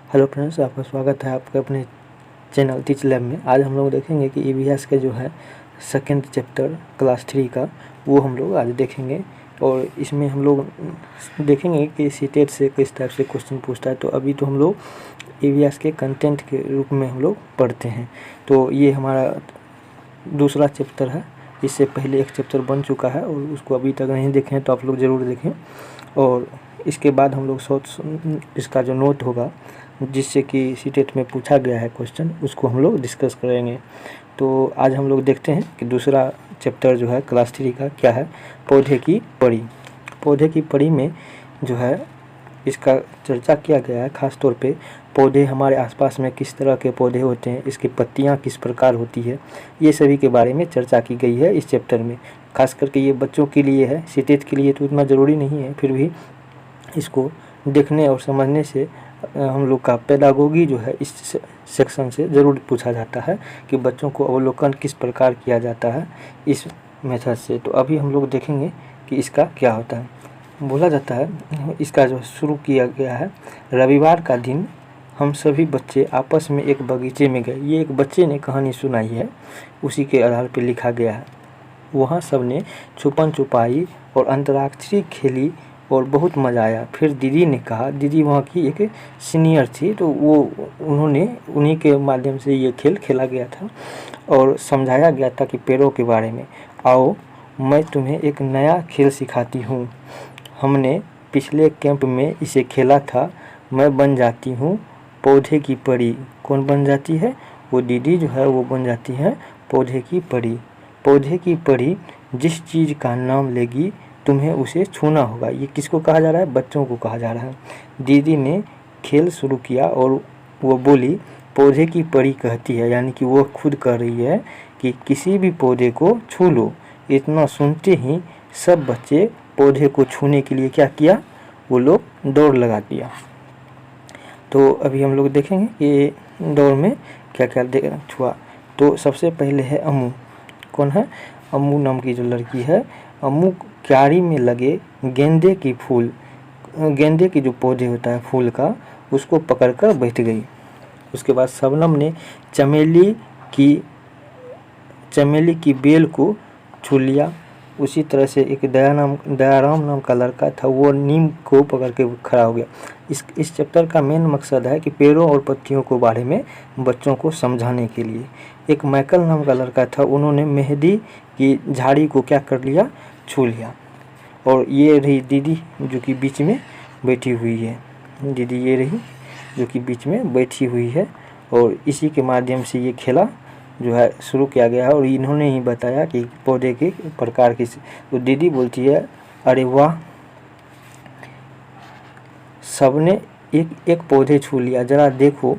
Hello friends, आपका स्वागत है आपके अपने चैनल टीच लैब में। आज हम लोग देखेंगे कि ईवीएस का जो है सेकंड चैप्टर क्लास 3 का वो हम लोग आज देखेंगे। और इसमें हम लोग देखेंगे कि सीटेट से किस टाइप से क्वेश्चन पूछता है। तो अभी तो हम लोग ईवीएस के कंटेंट के रूप में हम लोग पढ़ते हैं। तो ये हमारा दूसरा चैप्टर है। इससे पहले एक चैप्टर बन चुका है और उसको अभी तक नहीं देखे हैं तो आप लोग ज़रूर देखें। और इसके बाद हम लोग इसका जो नोट होगा जिससे कि सीटेट में पूछा गया है क्वेश्चन, उसको हम लोग डिस्कस करेंगे। तो आज हम लोग देखते हैं कि दूसरा चैप्टर जो है क्लास 3 का क्या है, पौधे की पड़ी। पौधे की पड़ी में जो है इसका चर्चा किया गया है। ख़ास तौर पे पौधे हमारे आसपास में किस तरह के पौधे होते हैं, इसकी पत्तियां किस प्रकार होती है, ये सभी के बारे में चर्चा की गई है इस चैप्टर में। खास करके ये बच्चों के लिए है, सीटेट के लिए तो उतना ज़रूरी नहीं है, फिर भी इसको देखने और समझने से हम लोग का पेडागोगी जो है इस सेक्शन से ज़रूर पूछा जाता है कि बच्चों को अवलोकन किस प्रकार किया जाता है इस मेथड से। तो अभी हम लोग देखेंगे कि इसका क्या होता है। बोला जाता है, इसका जो शुरू किया गया है, रविवार का दिन हम सभी बच्चे आपस में एक बगीचे में गए। ये एक बच्चे ने कहानी सुनाई है, उसी के आधार पर लिखा गया है। वहाँ सब ने छुपन छुपाई और अंतराक्षरी खेली और बहुत मज़ा आया। फिर दीदी ने कहा, दीदी वहाँ की एक सीनियर थी, तो उन्हीं के माध्यम से ये खेल खेला गया था और समझाया गया था कि पेड़ों के बारे में। आओ मैं तुम्हें एक नया खेल सिखाती हूँ, हमने पिछले कैंप में इसे खेला था। मैं बन जाती हूँ पौधे की परी। कौन बन जाती है? वो दीदी जो है वो बन जाती है पौधे की परी। पौधे की परी जिस चीज़ का नाम लेगी तुम्हें उसे छूना होगा। ये किसको कहा जा रहा है? बच्चों को कहा जा रहा है। दीदी ने खेल शुरू किया और वो बोली, पौधे की परी कहती है, यानी कि वो खुद कह रही है कि किसी भी पौधे को छू लो। इतना सुनते ही सब बच्चे पौधे को छूने के लिए क्या किया? वो लोग दौड़ लगा दिया। तो अभी हम लोग देखेंगे कि दौड़ में क्या क्या छुआ। तो सबसे पहले है अम्मू। कौन है? अम्मू नाम की जो लड़की है, अम्मू क्यारी में लगे गेंदे की फूल, गेंदे की जो पौधे होता है फूल का, उसको पकड़कर बैठ गई। उसके बाद शबनम ने चमेली की बेल को छू लिया। उसी तरह से एक दयाराम नाम का लड़का था, वो नीम को पकड़ के खड़ा हो गया। इस चैप्टर का मेन मकसद है कि पेड़ों और पत्तियों के बारे में बच्चों को समझाने के लिए। एक माइकल नाम का लड़का था, उन्होंने मेहंदी की झाड़ी को क्या कर लिया? छू लिया। और ये रही दीदी जो कि बीच में बैठी हुई है। दीदी ये रही जो कि बीच में बैठी हुई है और इसी के माध्यम से ये खेला जो है शुरू किया गया है। और इन्होंने ही बताया कि पौधे के प्रकार किस। तो दीदी बोलती है, अरे वाह, सबने एक एक पौधे छू लिया, ज़रा देखो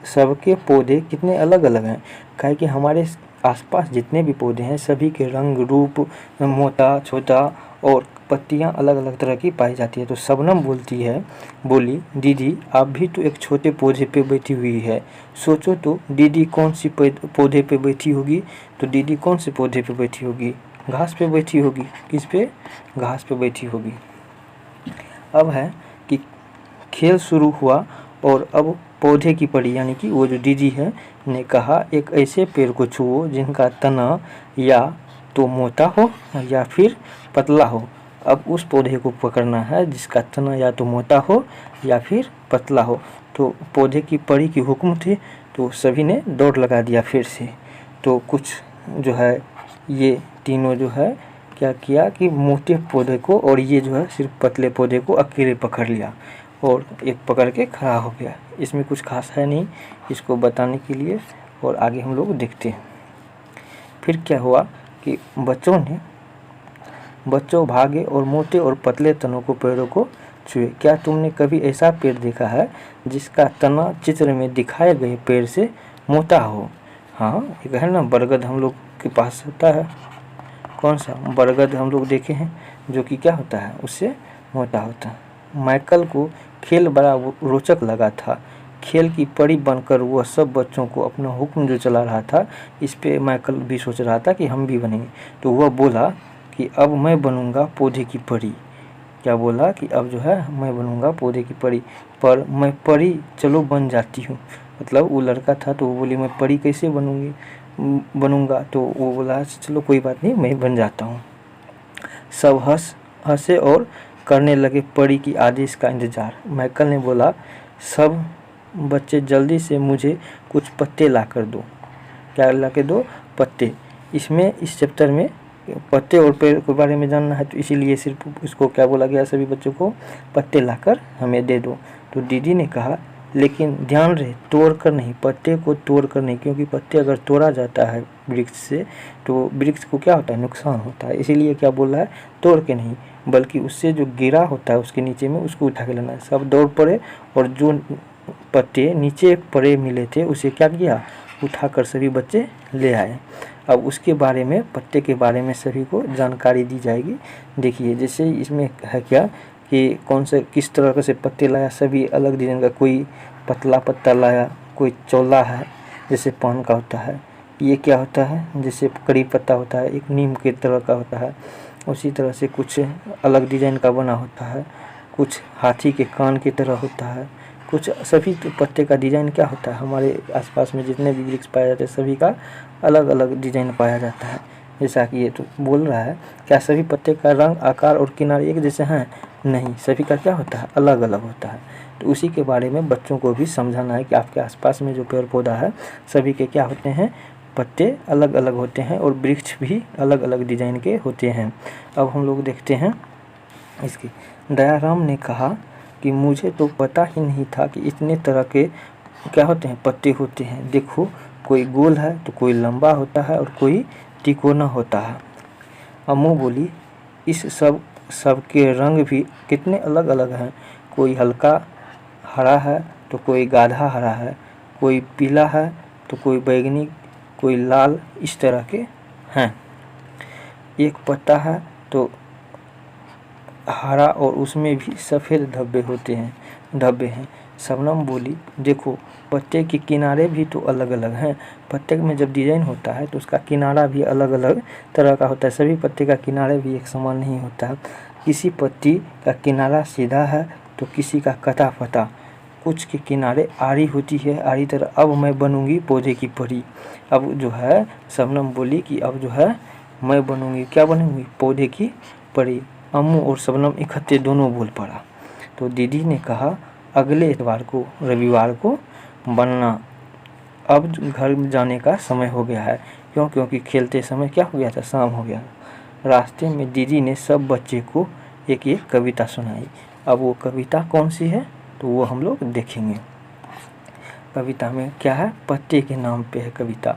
सबके पौधे कितने अलग अलग हैं। काहे कि हमारे आसपास जितने भी पौधे हैं सभी के रंग रूप, मोटा छोटा और पत्तियां अलग अलग तरह की पाई जाती है। तो शबनम बोली, दीदी आप भी तो एक छोटे पौधे पे बैठी हुई है। सोचो तो दीदी कौन सी पौधे पे बैठी होगी? तो दीदी कौन से पौधे पे बैठी होगी? घास पे बैठी होगी। किस पे? घास पे बैठी होगी। अब है कि खेल शुरू हुआ और अब पौधे की पड़ी, यानी कि वो जो दीदी है ने कहा, एक ऐसे पेड़ को छुओ जिनका तना या तो मोटा हो या फिर पतला हो। अब उस पौधे को पकड़ना है जिसका तना या तो मोटा हो या फिर पतला हो। तो पौधे की पड़ी की हुक्म थी, तो सभी ने दौड़ लगा दिया फिर से। तो कुछ जो है ये तीनों जो है क्या किया कि मोटे पौधे को और ये जो है सिर्फ पतले पौधे को अकेले पकड़ लिया और एक पकड़ के खड़ा हो गया। इसमें कुछ खास है नहीं इसको बताने के लिए, और आगे हम लोग देखते हैं। फिर क्या हुआ कि बच्चों भागे और मोटे और पतले तनों को पेड़ों को छुए। क्या तुमने कभी ऐसा पेड़ देखा है जिसका तना चित्र में दिखाए गए पेड़ से मोटा हो? हाँ, एक है ना बरगद, हम लोग के पास होता है। कौन सा? बरगद हम लोग देखे हैं, जो कि क्या होता है उससे मोटा होता है। माइकल को खेल बड़ा रोचक लगा था। खेल की परी बनकर वह सब बच्चों को अपना हुक्म जो चला रहा था, इस पे माइकल भी सोच रहा था कि हम भी बनेंगे। तो वह बोला कि अब मैं बनूंगा पौधे की परी। क्या बोला कि अब जो है मैं बनूंगा पौधे की परी, पर मैं परी चलो बन जाती हूँ। मतलब वो लड़का था तो वो बोली मैं परी कैसे बनूंगा, तो वो बोला चलो कोई बात नहीं मैं बन जाता हूँ। सब हंसे और करने लगे परी की आदेश का इंतजार। माइकल ने बोला सब बच्चे जल्दी से मुझे कुछ पत्ते ला कर दो। क्या ला के दो? पत्ते। इसमें इस चैप्टर में पत्ते और पेड़ के बारे में जानना है, तो इसीलिए सिर्फ उसको क्या बोला गया, सभी बच्चों को पत्ते लाकर हमें दे दो। तो दीदी ने कहा लेकिन ध्यान रहे तोड़ कर नहीं, पत्ते को तोड़ कर नहीं, क्योंकि पत्ते अगर तोड़ा जाता है वृक्ष से तो वृक्ष को क्या होता है, नुकसान होता है। इसीलिए क्या बोला है, तोड़ के नहीं, बल्कि उससे जो गिरा होता है उसके नीचे में उसको उठा के लेना है। सब दौड़ पड़े और जो पत्ते नीचे पड़े मिले थे उसे क्या किया, उठाकर सभी बच्चे ले आए। अब उसके बारे में, पत्ते के बारे में सभी को जानकारी दी जाएगी। देखिए जैसे इसमें है क्या कि कौन से किस तरह से पत्ते लाया, सभी अलग डिजाइन का, कोई पतला पत्ता लाया, कोई चौला है जैसे पान का होता है, ये क्या होता है जैसे कड़ी पत्ता होता है, एक नीम के तरह का होता है, उसी तरह से कुछ अलग डिजाइन का बना होता है, कुछ हाथी के कान की तरह होता है, कुछ सभी पत्ते का डिजाइन क्या होता है, हमारे आसपास में जितने भी वृक्ष पाए जाते हैं सभी का अलग अलग डिजाइन पाया जाता है। जैसा कि ये तो बोल रहा है, क्या सभी पत्ते का रंग, आकार और किनारे एक जैसे हैं? नहीं, सभी का क्या होता है, अलग अलग होता है। तो उसी के बारे में बच्चों को भी समझाना है कि आपके आसपास में जो पेड़ पौधा है सभी के क्या होते हैं, पत्ते अलग अलग होते हैं और वृक्ष भी अलग अलग डिजाइन के होते हैं। अब हम लोग देखते हैं इसकी। दयाराम ने कहा कि मुझे तो पता ही नहीं था कि इतने तरह के क्या होते हैं, पत्ते होते हैं। देखो कोई गोल है तो कोई लंबा होता है और कोई तिकोना होता है। अम्मू बोली इस सब के रंग भी कितने अलग अलग हैं, कोई हल्का हरा है तो कोई गाढ़ा हरा है, कोई पीला है तो कोई बैंगनी, कोई लाल, इस तरह के हैं। एक पत्ता है तो हरा और उसमें भी सफ़ेद धब्बे हैं। शबनम बोली देखो पत्ते के किनारे भी तो अलग अलग हैं। पत्ते में जब डिजाइन होता है तो उसका किनारा भी अलग अलग तरह का होता है, सभी पत्ते का किनारे भी एक समान नहीं होता है। किसी पत्ती का किनारा सीधा है तो किसी का कटा फटा, कुछ के किनारे आड़ी होती है, आड़ी तरह। अब मैं बनूंगी पौधे की परी। अब जो है शबनम बोली कि अब जो है मैं बनूंगी, क्या बनूंगी, पौधे की परी। अम्मू और शबनम इकट्ठे दोनों बोल पड़ा। तो दीदी ने कहा अगले इतवार को, रविवार को बनना। अब घर जाने का समय हो गया है। क्यों? क्योंकि खेलते समय क्या हो गया था, शाम हो गया। रास्ते में दीदी ने सब बच्चे को एक एक कविता सुनाई। अब वो कविता कौन सी है तो वो हम लोग देखेंगे। कविता में क्या है, पत्ते के नाम पे है कविता।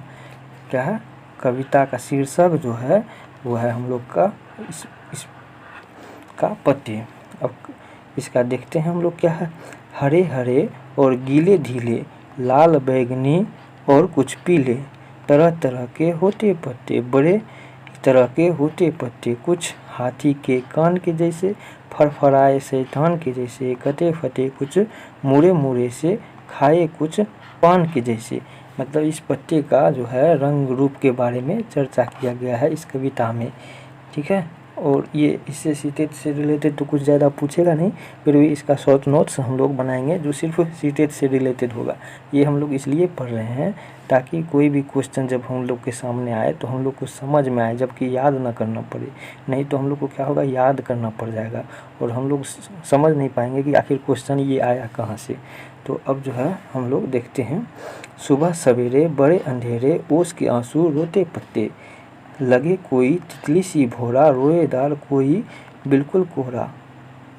क्या है, कविता का शीर्षक जो है वो है हम लोग का का पत्ते। अब इसका देखते हैं हम लोग। क्या है, हरे हरे और गीले ढीले, लाल बैगनी और कुछ पीले, तरह तरह के होते पत्ते, बड़े तरह के होते पत्ते, कुछ हाथी के कान के जैसे, फरफराए शैतान के जैसे, कटे फटे कुछ मुड़े मुड़े से, खाए कुछ पान के जैसे। मतलब इस पत्ते का जो है रंग रूप के बारे में चर्चा किया गया है इस कविता में। ठीक है, और ये इससे सीटेट से रिलेटेड तो कुछ ज़्यादा पूछेगा नहीं, फिर भी इसका शॉर्ट नोट्स हम लोग बनाएंगे जो सिर्फ सीटेट से रिलेटेड होगा। ये हम लोग इसलिए पढ़ रहे हैं ताकि कोई भी क्वेश्चन जब हम लोग के सामने आए तो हम लोग को समझ में आए, जबकि याद ना करना पड़े। नहीं तो हम लोग को क्या होगा, याद करना पड़ जाएगा और हम लोग समझ नहीं पाएंगे कि आखिर क्वेश्चन ये आया कहाँ से। तो अब जो है हम लोग देखते हैं। सुबह सवेरे बड़े अंधेरे, ओस के आंसू रोते पत्ते, लगे कोई तितली सी भोरा, रोएदार कोई बिल्कुल कोहरा,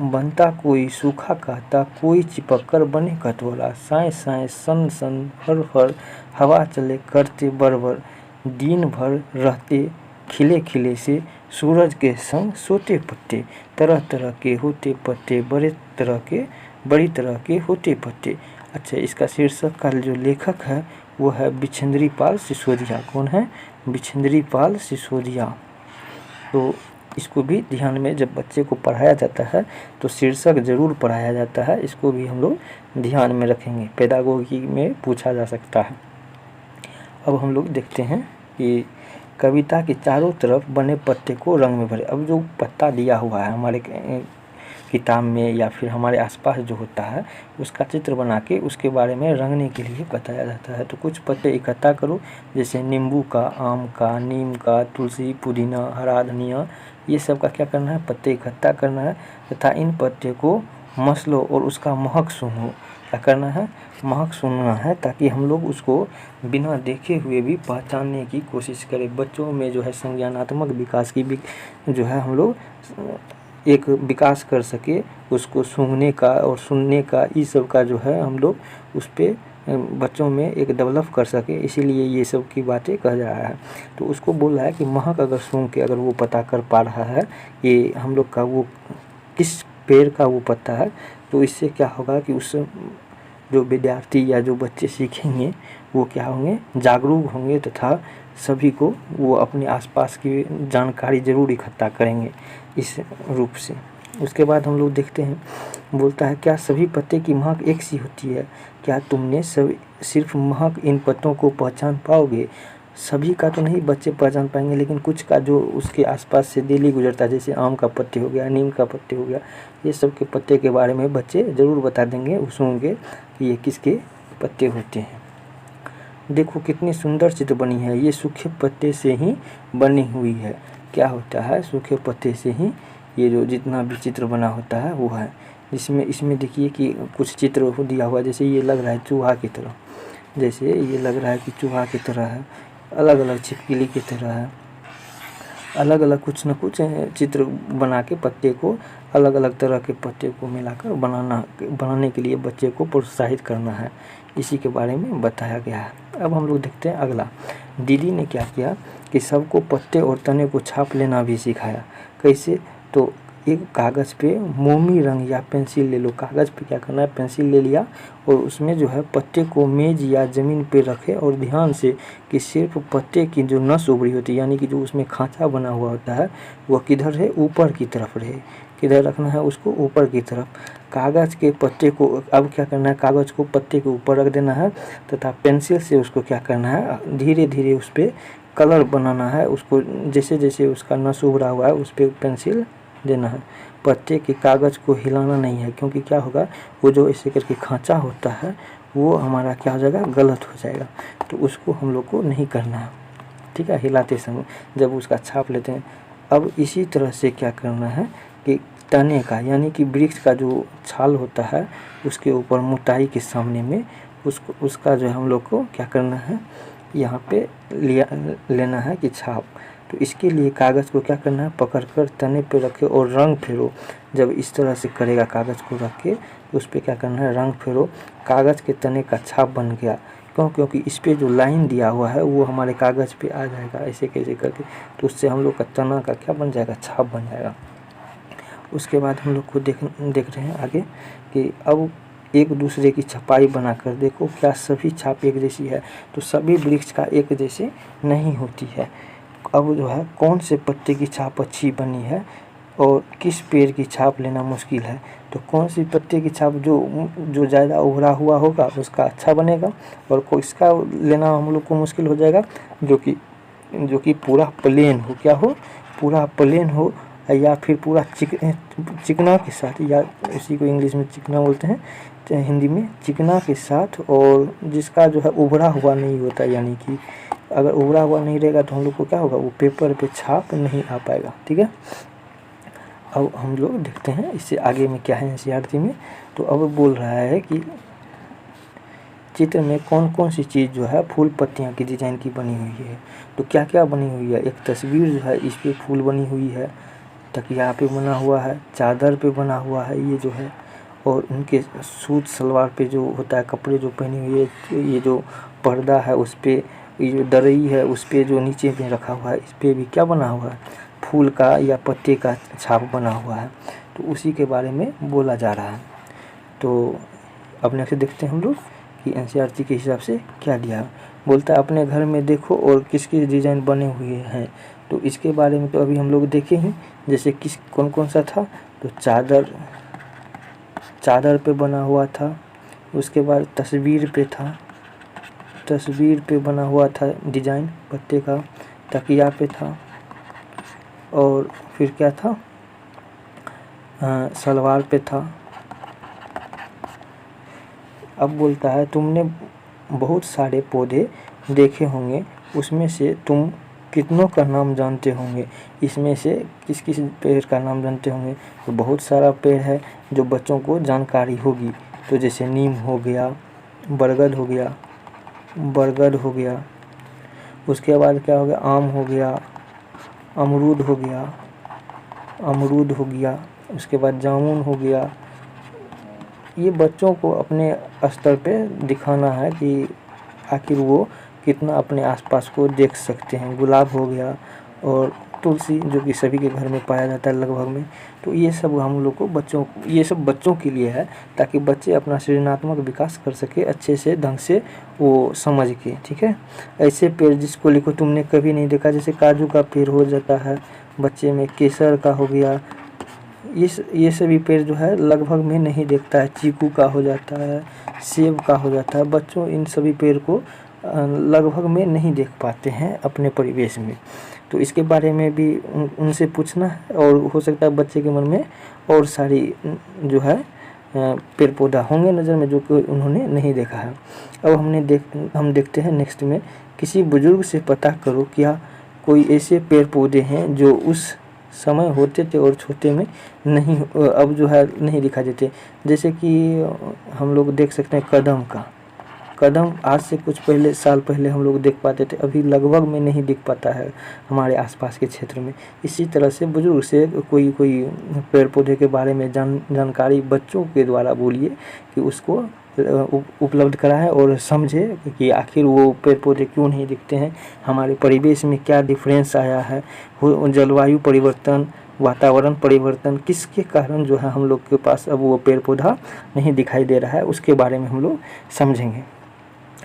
बनता कोई सूखा कहता, कोई चिपक कर बने कटोरा, साए साए सन सन फर फर, हवा चले करते बरबर, दिन भर रहते खिले खिले से, सूरज के संग सोते पत्ते, तरह तरह के होते पत्ते, बड़ी तरह के होते पत्ते। अच्छा, इसका शीर्षक का जो लेखक है वो है बिछेंद्री पाल सिसोदिया। कौन है? बिछेंद्री पाल सिसोदिया। तो इसको भी ध्यान में, जब बच्चे को पढ़ाया जाता है तो शीर्षक जरूर पढ़ाया जाता है, इसको भी हम लोग ध्यान में रखेंगे, पेडागोगी में पूछा जा सकता है। अब हम लोग देखते हैं कि कविता के चारों तरफ बने पत्ते को रंग में भरे। अब जो पत्ता दिया हुआ है हमारे किताब में या फिर हमारे आसपास जो होता है उसका चित्र बना के उसके बारे में रंगने के लिए बताया जाता है। तो कुछ पत्ते इकट्ठा करो, जैसे नींबू का, आम का, नीम का, तुलसी, पुदीना, हरा धनिया, ये सब का क्या करना है, पत्ते इकट्ठा करना है तथा इन पत्ते को मस लो और उसका महक सूंघो। क्या करना है, महक सूंघना है, ताकि हम लोग उसको बिना देखे हुए भी पहचानने की कोशिश करें। बच्चों में जो है संज्ञानात्मक विकास की भी जो है हम लोग एक विकास कर सके, उसको सूंघने का और सुनने का, इस सब का जो है हम लोग उस पर बच्चों में एक डेवलप कर सके, इसीलिए ये सब की बातें कह जा रहा है। तो उसको बोल रहा है कि महक अगर सूंघ के अगर वो पता कर पा रहा है ये हम लोग का वो किस पेड़ का वो पत्ता है, तो इससे क्या होगा कि उस जो विद्यार्थी या जो बच्चे सीखेंगे वो क्या होंगे, जागरूक होंगे तथा सभी को वो अपने आसपास की जानकारी ज़रूर इकट्ठा करेंगे इस रूप से। उसके बाद हम लोग देखते हैं, बोलता है क्या सभी पत्ते की महक एक सी होती है, क्या तुमने सिर्फ महक इन पत्तों को पहचान पाओगे। सभी का तो नहीं बच्चे पहचान पाएंगे, लेकिन कुछ का जो उसके आसपास से डेली गुजरता है, जैसे आम का पत्ते हो गया, नीम का पत्ते हो गया, ये सब के पत्ते के बारे में बच्चे ज़रूर बता देंगे, सुनेंगे कि ये किसके पत्ते होते हैं। देखो कितनी सुंदर चित्र बनी है, ये सूखे पत्ते से ही बनी हुई है। क्या होता है, सूखे पत्ते से ही ये जो जितना भी चित्र बना होता है वो है। इसमें देखिए कि कुछ चित्र हो दिया हुआ, जैसे ये लग रहा है चूहा की तरह, जैसे ये लग रहा है कि चूहा की तरह है, अलग अलग छिपकली की तरह है, अलग अलग कुछ न कुछ चित्र बना के पत्ते को, अलग अलग तरह के पत्ते को मिलाकर बनाने के लिए बच्चे को प्रोत्साहित करना है, इसी के बारे में बताया गया है। अब हम लोग देखते हैं अगला। दीदी ने क्या किया कि सबको पत्ते और तने को छाप लेना भी सिखाया। कैसे, तो एक कागज़ पे मोमी रंग या पेंसिल ले लो। कागज़ पे क्या करना है, पेंसिल ले लिया और उसमें जो है पत्ते को मेज या ज़मीन पे रखे और ध्यान से कि सिर्फ पत्ते की जो नस उभरी होती है, यानी कि जो उसमें खांचा बना हुआ होता है वह किधर है, ऊपर की तरफ रहे। किधर रखना है उसको, ऊपर की तरफ। कागज़ के पत्ते को अब क्या करना है, कागज़ को पत्ते के ऊपर रख देना है तथा पेंसिल से उसको क्या करना है, धीरे धीरे उस पर कलर बनाना है। उसको जैसे जैसे उसका नस उभरा हुआ है उस पर पेंसिल देना है। पत्ते के कागज़ को हिलाना नहीं है, क्योंकि क्या होगा, वो जो ऐसे करके खांचा होता है वो हमारा क्या हो जाएगा, गलत हो जाएगा। तो उसको हम लोग को नहीं करना है, ठीक है, हिलाते समय जब उसका छाप लेते हैं। अब इसी तरह से क्या करना है कि तने का, यानी कि वृक्ष का जो छाल होता है उसके ऊपर मोटाई के सामने में उसका जो हम लोग को क्या करना है, यहाँ पे लेना है कि छाप। तो इसके लिए कागज़ को क्या करना है, पकड़कर तने पे रखे और रंग फेरो। जब इस तरह से करेगा कागज़ को रख के, तो उस पर क्या करना है, रंग फेरो। कागज़ के तने का छाप बन गया। क्यों, क्योंकि इस पर जो लाइन दिया हुआ है वो हमारे कागज़ पे आ जाएगा ऐसे कैसे करके, तो उससे हम लोग का तना का क्या बन जाएगा, छाप बन जाएगा। उसके बाद हम लोग को देख रहे हैं आगे कि अब एक दूसरे की छपाई बनाकर देखो क्या सभी छाप एक जैसी है। तो सभी वृक्ष का एक जैसे नहीं होती है। अब जो है कौन से पत्ते की छाप अच्छी बनी है और किस पेड़ की छाप लेना मुश्किल है। तो कौन सी पत्ते की छाप जो ज़्यादा उभरा हुआ होगा उसका अच्छा बनेगा, और को इसका लेना हम लोग को मुश्किल हो जाएगा जो कि पूरा प्लेन हो, क्या हो, पूरा प्लेन हो, या फिर पूरा चिकना के साथ, या इसी को इंग्लिश में चिकना बोलते हैं, हिंदी में चिकना के साथ, और जिसका जो है उभरा हुआ नहीं होता, यानी कि अगर उभरा हुआ नहीं रहेगा तो हम लोग को क्या होगा, वो पेपर पे छाप नहीं आ पाएगा, ठीक है। अब हम लोग देखते हैं इससे आगे में क्या है एनसीईआरटी में। तो अब बोल रहा है कि चित्र में कौन कौन सी चीज़ जो है फूल पत्तियां की डिजाइन की बनी हुई है। तो क्या क्या बनी हुई है, एक तस्वीर जो है इस पे फूल बनी हुई है, तकिया पे बना हुआ है, चादर पे बना हुआ है ये जो है, और उनके सूट सलवार पे जो होता है कपड़े जो पहनी हुई है, ये जो पर्दा है उस पर, ये जो दरई है उस पर जो नीचे में रखा हुआ है इस पर भी क्या बना हुआ है, फूल का या पत्ते का छाप बना हुआ है। तो उसी के बारे में बोला जा रहा है। तो अब नेक्स्ट देखते हैं हम लोग कि एनसीईआरटी के हिसाब से क्या दिया है। बोलता है अपने घर में देखो और किस किस डिज़ाइन बने हुए हैं। तो इसके बारे में तो अभी हम लोग देखे ही, जैसे कौन कौन सा था, तो चादर पे बना हुआ था, उसके बाद तस्वीर पे बना हुआ था डिज़ाइन पत्ते का, तकिया पे था, और फिर क्या था, सलवार पे था। अब बोलता है तुमने बहुत सारे पौधे देखे होंगे, उसमें से तुम कितनों का नाम जानते होंगे। इसमें से किस किस पेड़ का नाम जानते होंगे। तो बहुत सारा पेड़ है जो बच्चों को जानकारी होगी। तो जैसे नीम हो गया, बरगद हो गया, उसके बाद क्या हो गया, आम हो गया, अमरूद हो गया, उसके बाद जामुन हो गया। ये बच्चों को अपने स्तर पे दिखाना है कि आखिर वो कितना अपने आसपास को देख सकते हैं। गुलाब हो गया और तुलसी, जो कि सभी के घर में पाया जाता है लगभग में। तो ये सब हम लोग को ये सब बच्चों के लिए है, ताकि बच्चे अपना सृजनात्मक विकास कर सके अच्छे से, ढंग से वो समझ के। ठीक है, ऐसे पेड़ जिसको लिखो तुमने कभी नहीं देखा, जैसे काजू का पेड़ हो जाता है बच्चे में, केसर का हो गया। ये सभी पेड़ जो है लगभग में नहीं देखता है। चीकू का हो जाता है, सेब का हो जाता है। बच्चों इन सभी पेड़ को लगभग में नहीं देख पाते हैं अपने परिवेश में। तो इसके बारे में भी उनसे पूछना है, और हो सकता है बच्चे के मन में और सारी जो है पेड़ पौधा होंगे नज़र में जो कि उन्होंने नहीं देखा है। अब हम देखते हैं नेक्स्ट में, किसी बुजुर्ग से पता करो क्या कोई ऐसे पेड़ पौधे हैं जो उस समय होते थे और छोटे में नहीं, अब जो है नहीं दिखाई देते। जैसे कि हम लोग देख सकते हैं कदम आज से कुछ साल पहले हम लोग देख पाते थे, अभी लगभग में नहीं दिख पाता है हमारे आसपास के क्षेत्र में। इसी तरह से बुजुर्ग से कोई पेड़ पौधे के बारे में जानकारी बच्चों के द्वारा बोलिए कि उसको उपलब्ध कराएं और समझे कि आखिर वो पेड़ पौधे क्यों नहीं दिखते हैं, हमारे परिवेश में क्या डिफरेंस आया है, जलवायु परिवर्तन, वातावरण परिवर्तन, किसके कारण जो है हम लोग के पास अब वो पेड़ पौधा नहीं दिखाई दे रहा है, उसके बारे में हम लोग समझेंगे।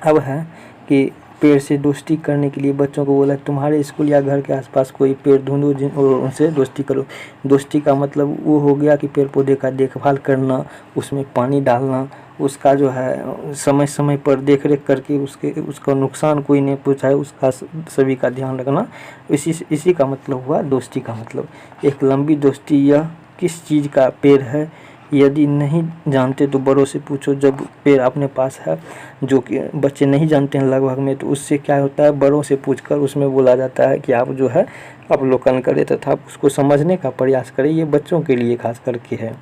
अब है कि पेड़ से दोस्ती करने के लिए बच्चों को बोला तुम्हारे स्कूल या घर के आसपास कोई पेड़ ढूंढो और उनसे दोस्ती करो। दोस्ती का मतलब वो हो गया कि पेड़ पौधे का देखभाल करना, उसमें पानी डालना, उसका जो है समय समय पर देख रेख करके उसका नुकसान कोई नहीं पहुंचाए, उसका सभी का ध्यान रखना। इसी का मतलब हुआ दोस्ती का मतलब। एक लंबी दोस्ती यह किस चीज़ का पेड़ है, यदि नहीं जानते तो बड़ों से पूछो। जब पेड़ अपने पास है जो कि बच्चे नहीं जानते हैं लगभग में, तो उससे क्या होता है, बड़ों से पूछकर उसमें बोला जाता है कि आप जो है अवलोकन करें तथा उसको समझने का प्रयास करें। ये बच्चों के लिए खास करके है।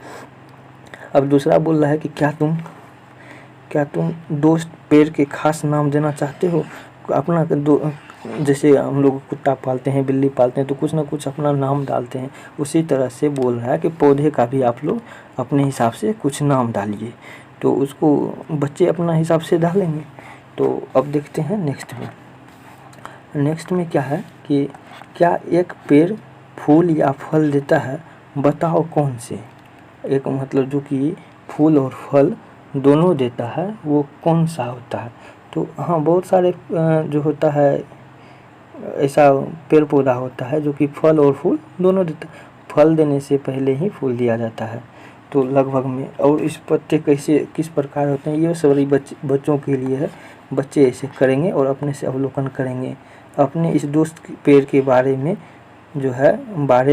अब दूसरा बोल रहा है कि क्या तुम दोस्त पेड़ के खास नाम देना चाहते हो। अपना जैसे हम लोग कुत्ता पालते हैं, बिल्ली पालते हैं, तो कुछ ना कुछ अपना नाम डालते हैं। उसी तरह से बोल रहा है कि पौधे का भी आप लोग अपने हिसाब से कुछ नाम डालिए, तो उसको बच्चे अपना हिसाब से डालेंगे। तो अब देखते हैं नेक्स्ट में क्या है कि क्या एक पेड़ फूल या फल देता है, बताओ कौन से। एक मतलब जो कि फूल और फल दोनों देता है, वो कौन सा होता है। तो हाँ, बहुत सारे जो होता है ऐसा पेड़ पौधा होता है जो कि फल और फूल दोनों देता है। फल देने से पहले ही फूल दिया जाता है, तो लगभग में। और इस पत्ते किस प्रकार होते हैं, ये सभी बच्चों के लिए है। बच्चे ऐसे करेंगे और अपने से अवलोकन करेंगे। अपने इस दोस्त पेड़ के बारे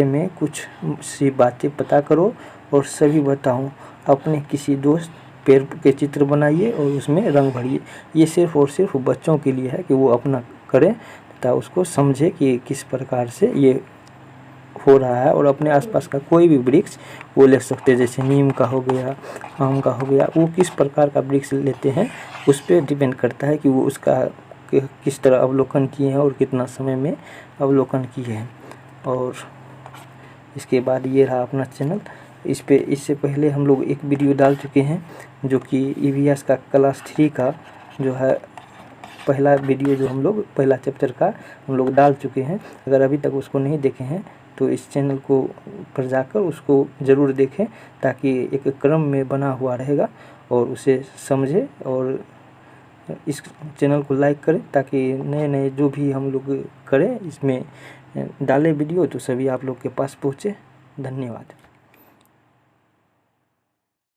में कुछ सी बातें पता करो और सभी बताओ। अपने किसी दोस्त पेड़ के चित्र बनाइए और उसमें रंग भरिए। ये सिर्फ और सिर्फ बच्चों के लिए है कि वो अपना करें तथा उसको समझे कि किस प्रकार से ये हो रहा है। और अपने आसपास का कोई भी वृक्ष वो ले सकते हैं, जैसे नीम का हो गया, आम का हो गया। वो किस प्रकार का वृक्ष लेते हैं उस पर डिपेंड करता है कि वो उसका किस तरह अवलोकन किए हैं और कितना समय में अवलोकन किए हैं। और इसके बाद ये रहा अपना चैनल। इससे पहले हम लोग एक वीडियो डाल चुके हैं जो कि ईवीएस का क्लास 3 का जो है पहला वीडियो, जो हम लोग पहला चैप्टर का हम लोग डाल चुके हैं। अगर अभी तक उसको नहीं देखे हैं तो इस चैनल को पर जाकर उसको ज़रूर देखें, ताकि एक क्रम में बना हुआ रहेगा और उसे समझें। और इस चैनल को लाइक करें ताकि नए नए जो भी हम लोग करें इसमें डालें वीडियो तो सभी आप लोग के पास पहुँचे। धन्यवाद।